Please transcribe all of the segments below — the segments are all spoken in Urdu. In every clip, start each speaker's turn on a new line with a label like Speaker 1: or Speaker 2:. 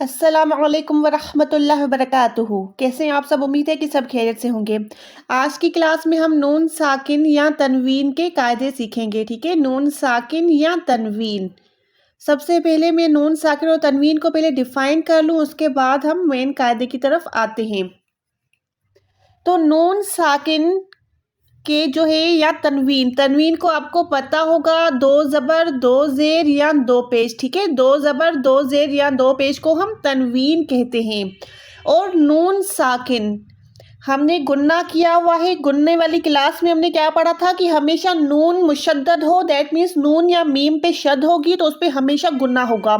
Speaker 1: السلام علیکم ورحمۃ اللہ وبرکاتہ۔ کیسے ہیں آپ سب؟ امید ہے کہ سب خیریت سے ہوں گے۔ آج کی کلاس میں ہم نون ساکن یا تنوین کے قاعدے سیکھیں گے، ٹھیک ہے؟ نون ساکن یا تنوین۔ سب سے پہلے میں نون ساکن اور تنوین کو پہلے ڈیفائن کر لوں، اس کے بعد ہم مین قاعدے کی طرف آتے ہیں۔ تو نون ساکن کے جو ہے یا تنوین کو آپ کو پتا ہوگا، دو زبر دو زیر یا دو پیش، ٹھیک ہے؟ دو زبر دو زیر یا دو پیش کو ہم تنوین کہتے ہیں۔ اور نون ساکن ہم نے گننا کیا ہوا ہے، گننے والی کلاس میں ہم نے کیا پڑھا تھا کہ ہمیشہ نون مشدد ہو، دیٹ مینس نون یا میم پہ شد ہوگی تو اس پہ ہمیشہ گننا ہوگا،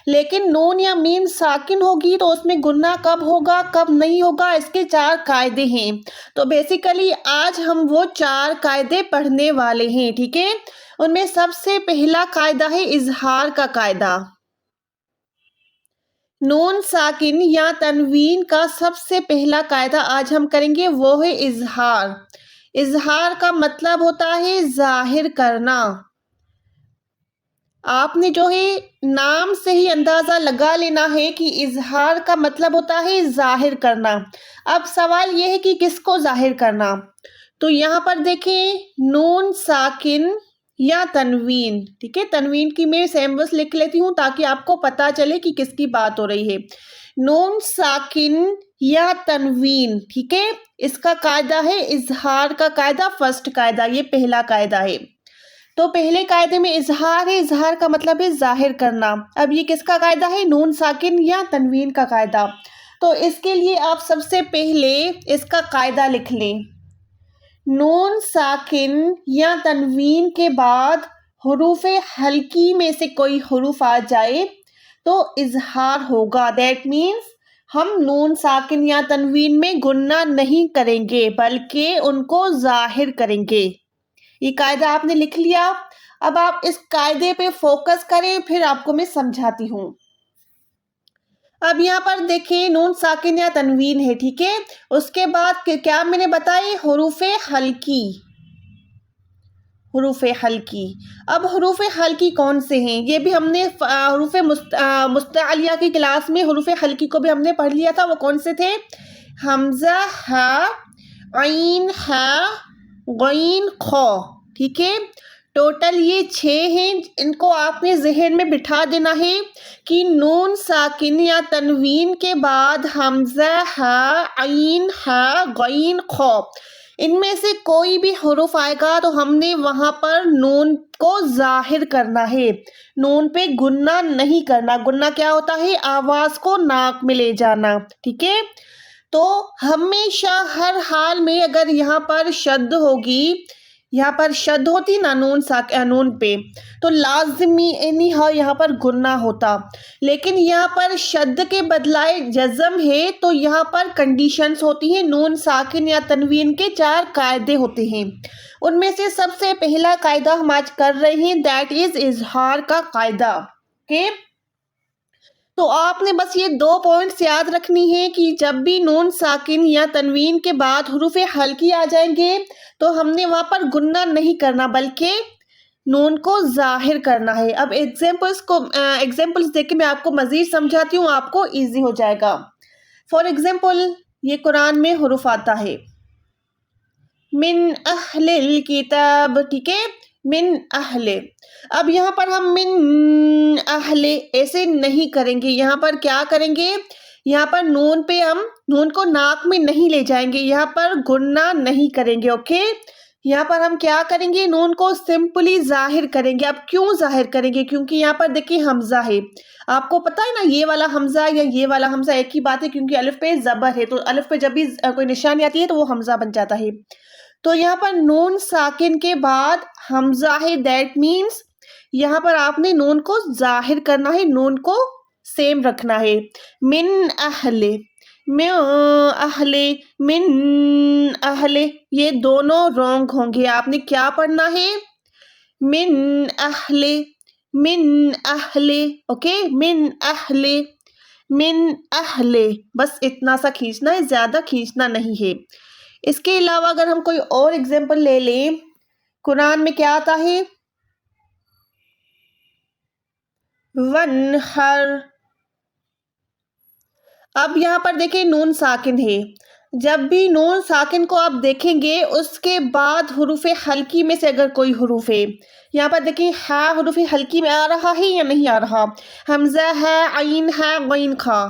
Speaker 1: لیکن نون یا میم ساکن ہوگی تو اس میں گننا کب ہوگا کب نہیں ہوگا، اس کے 4 قاعدے ہیں۔ تو بیسیکلی آج ہم وہ 4 قاعدے پڑھنے والے ہیں، ٹھیک ہے؟ ان میں سب سے پہلا قاعدہ ہے اظہار کا قاعدہ۔ نون ساکن یا تنوین کا سب سے پہلا قاعدہ آج ہم کریں گے، وہ ہے اظہار۔ اظہار کا مطلب ہوتا ہے ظاہر کرنا۔ آپ نے جو ہے نام سے ہی اندازہ لگا لینا ہے کہ اظہار کا مطلب ہوتا ہے ظاہر کرنا۔ اب سوال یہ ہے کہ کس کو ظاہر کرنا؟ تو یہاں پر دیکھیں، نون ساکن یا تنوین، ٹھیک ہے؟ تنوین کی میں سیمبلز لکھ لیتی ہوں تاکہ آپ کو پتا چلے کہ کس کی بات ہو رہی ہے۔ نون ساکن یا تنوین، ٹھیک ہے؟ اس کا قاعدہ ہے اظہار کا قاعدہ، فرسٹ قاعدہ، یہ پہلا قاعدہ ہے۔ تو پہلے قاعدے میں اظہار ہے، اظہار کا مطلب ہے ظاہر کرنا۔ اب یہ کس کا قاعدہ ہے؟ نون ساکن یا تنوین کا قاعدہ۔ تو اس کے لیے آپ سب سے پہلے اس کا قاعدہ لکھ لیں۔ نون ساکن یا تنوین کے بعد حروف ہلکی میں سے کوئی حروف آ جائے تو اظہار ہوگا، دیٹ مینس ہم نون ساکن یا تنوین میں گننا نہیں کریں گے بلکہ ان کو ظاہر کریں گے۔ یہ قاعدہ آپ نے لکھ لیا۔ اب آپ اس قاعدے پہ فوکس کریں، پھر آپ کو میں سمجھاتی ہوں۔ اب یہاں پر دیکھیں نون ساکن یا تنوین ہے، ٹھیک ہے؟ اس کے بعد کیا میں نے بتائی؟ حروف ہلکی، حروف ہلکی۔ اب حروف ہلکی کون سے ہیں؟ یہ بھی ہم نے حروف مستعلیہ کی کلاس میں حروف ہلکی کو بھی ہم نے پڑھ لیا تھا۔ وہ کون سے تھے؟ حمزہ، ہا، عین، ہا، غین، خو، ٹھیک ہے؟ ٹوٹل یہ 6 ہیں۔ ان کو آپ نے ذہن میں بٹھا دینا ہے کہ نون ساکن یا تنوین کے بعد حمزہ، ہا، عین، ہا، غین، خو، ان میں سے کوئی بھی حروف آئے گا تو ہم نے وہاں پر نون کو ظاہر کرنا ہے، نون پہ گننا نہیں کرنا۔ گننا کیا ہوتا ہے؟ آواز کو ناک میں لے جانا، ٹھیک ہے؟ تو ہمیشہ ہر حال میں اگر یہاں پر شد ہوگی، یہاں پر شد ہوتی نا نون پہ، تو لازمی یہاں پر گننا ہوتا، لیکن یہاں پر شد کے بدلائے جزم ہے تو یہاں پر کنڈیشنز ہوتی ہیں۔ نون ساکن یا تنوین کے 4 قاعدے ہوتے ہیں، ان میں سے سب سے پہلا قاعدہ ہم آج کر رہے ہیں، دیٹ از اظہار کا قاعدہ، کہ تو آپ نے بس یہ 2 پوائنٹس یاد رکھنی ہے کہ جب بھی نون ساکن یا تنوین کے بعد حروف ہلکی آ جائیں گے تو ہم نے وہاں پر گننا نہیں کرنا بلکہ نون کو ظاہر کرنا ہے۔ اب ایگزامپلس دیکھ کے میں آپ کو مزید سمجھاتی ہوں، آپ کو ایزی ہو جائے گا۔ فار ایگزامپل، یہ قرآن میں حروف آتا ہے من اہل الکتاب، ٹھیک ہے؟ من اہل۔ اب یہاں پر ہم من اہل ایسے نہیں کریں گے، یہاں پر کیا کریں گے؟ یہاں پر نون پہ ہم نون کو ناک میں نہیں لے جائیں گے، یہاں پر گننا نہیں کریں گے، اوکے؟ یہاں پر ہم کیا کریں گے؟ نون کو سمپلی ظاہر کریں گے۔ اب کیوں ظاہر کریں گے؟ کیونکہ یہاں پر دیکھیں حمزہ ہے، آپ کو پتا ہے نا، یہ والا حمزہ یا یہ والا حمزہ ایک ہی بات ہے، کیونکہ الف پہ زبر ہے، تو الف پہ جب بھی کوئی نشانی آتی ہے تو وہ حمزہ بن جاتا ہے۔ تو یہاں پر نون ساکن کے بعد حمزہ ہے، دیٹ مینس یہاں پر آپ نے نون کو ظاہر کرنا ہے، نون کو سیم رکھنا ہے۔ من اہل، من اہل، من اہل، یہ دونوں رونگ ہوں گے۔ آپ نے کیا پڑھنا ہے؟ من اہل، من اہل، اوکے؟ من اہل، من اہل، بس اتنا سا کھینچنا ہے، زیادہ کھینچنا نہیں ہے۔ اس کے علاوہ اگر ہم کوئی اور ایگزامپل لے لیں، قرآن میں کیا آتا ہے؟ وَانْحَرْ، اب یہاں پر دیکھیں نون ساکن ہے، جب بھی نون ساکن کو آپ دیکھیں گے اس کے بعد حروف حلقی میں سے اگر کوئی حروف ہے، یہاں پر دیکھیں ہا حروف حلقی میں آ رہا ہے یا نہیں آ رہا، حمزہ ہے، عین ہے، غین کھا،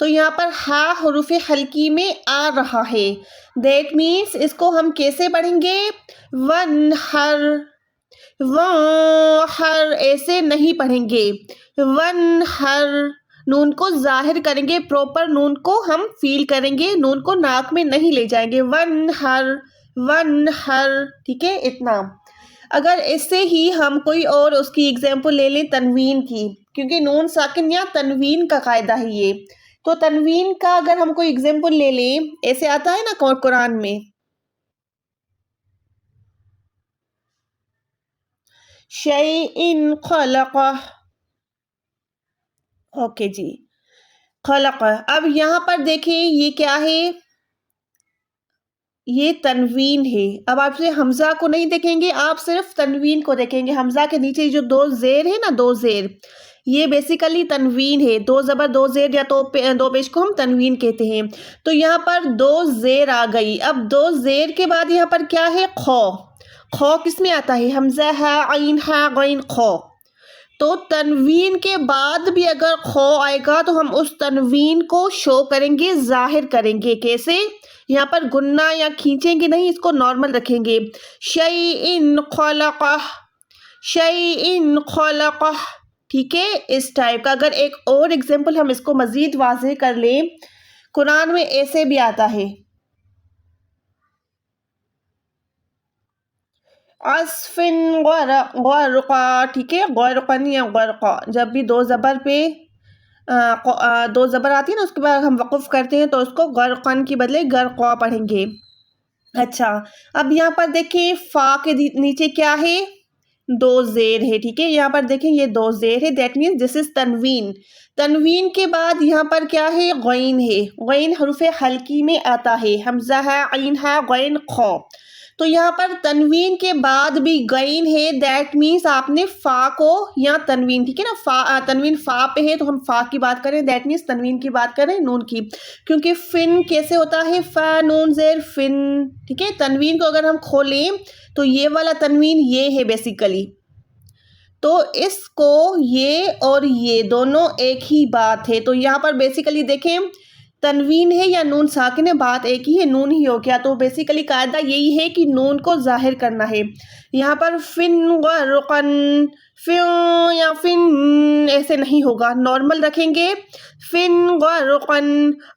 Speaker 1: تو یہاں پر ہا حروف حلقی میں آ رہا ہے، دیٹ مینس اس کو ہم کیسے پڑھیں گے، ونحر، ہر ایسے نہیں پڑھیں گے، ونحر، نون کو ظاہر کریں گے، پروپر نون کو ہم فیل کریں گے، نون کو ناک میں نہیں لے جائیں گے، ونحر، ونحر، ٹھیک ہے اتنا۔ اگر اس سے ہی ہم کوئی اور اس کی ایگزامپل لے لیں تنوین کی، کیونکہ نون ساکن یا تنوین کا قاعدہ ہے یہ، تو تنوین کا اگر ہم کوئی ایگزامپل لے لیں، ایسے آتا ہے نا قرآن میں، شیئن خلقہ، اوکے جی، خلق، اب یہاں پر دیکھیں یہ کیا ہے، یہ تنوین ہے۔ اب آپ سے حمزہ کو نہیں دیکھیں گے، آپ صرف تنوین کو دیکھیں گے، حمزہ کے نیچے جو دو زیر ہے نا، دو زیر، یہ بیسیکلی تنوین ہے، دو زبر دو زیر یا دو پیش کو ہم تنوین کہتے ہیں۔ تو یہاں پر دو زیر آ گئی، اب دو زیر کے بعد یہاں پر کیا ہے، خو، خو کس میں آتا ہے، حمزہ ہے، عین ہے، غین، خو، تو تنوین کے بعد بھی اگر خو آئے گا تو ہم اس تنوین کو شو کریں گے، ظاہر کریں گے، کیسے، یہاں پر گننا یا کھینچیں گے نہیں، اس کو نارمل رکھیں گے، شیئن خلقہ، شیئن خلقہ، ٹھیک ہے اس ٹائپ کا۔ اگر ایک اور ایگزامپل ہم اس کو مزید واضح کر لیں، قرآن میں ایسے بھی آتا ہے، عصفن غرقا، ٹھیک ہے، غرقا نہیں ہے، غرقا، جب بھی دو زبر پہ دو زبر آتی ہے نا، اس کے بعد ہم وقف کرتے ہیں تو اس کو غرقن کی بدلے غرقا پڑھیں گے۔ اچھا، اب یہاں پر دیکھیں فا کے نیچے کیا ہے، دو زیر ہے، ٹھیک ہے، یہاں پر دیکھیں یہ دو زیر ہے، دیٹ مینس دس از تنوین۔ تنوین کے بعد یہاں پر کیا ہے، غین ہے، غین حروف حلقی میں آتا ہے، حمزہ ہے، عین ہے، غین، خو، تو یہاں پر تنوین کے بعد بھی غین ہے، دیٹ مینس آپ نے فا کو یا تنوین، ٹھیک ہے نا، فا، تنوین فا پہ ہے تو ہم فا کی بات کریں، دیٹ مینس تنوین کی بات کریں نون کی، کیونکہ فن کیسے ہوتا ہے، فا نون زیر فن، ٹھیک ہے، تنوین کو اگر ہم کھولیں تو یہ والا تنوین یہ ہے بیسیکلی، تو اس کو یہ اور یہ دونوں ایک ہی بات ہے، تو یہاں پر بیسیکلی دیکھیں تنوین ہے یا نون ساکن ہے، بات ایک ہی ہے، نون ہی ہو گیا، تو بیسیکلی قاعدہ یہی ہے کہ نون کو ظاہر کرنا ہے۔ یہاں پر فن غرقن، فن یا فن ایسے نہیں ہوگا، نارمل رکھیں گے، فن غرقن،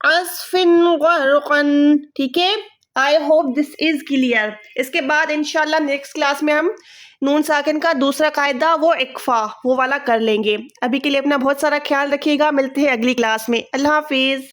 Speaker 1: عصفن غرقن، ٹھیک ہے۔ I hope this is clear. اس کے بعد انشاءاللہ نیکسٹ کلاس میں ہم نون ساکن کا دوسرا قاعدہ وہ اقفا، وہ والا کر لیں گے۔ ابھی کے لیے اپنا بہت سارا خیال رکھیے گا، ملتے ہیں اگلی کلاس میں، اللہ حافظ۔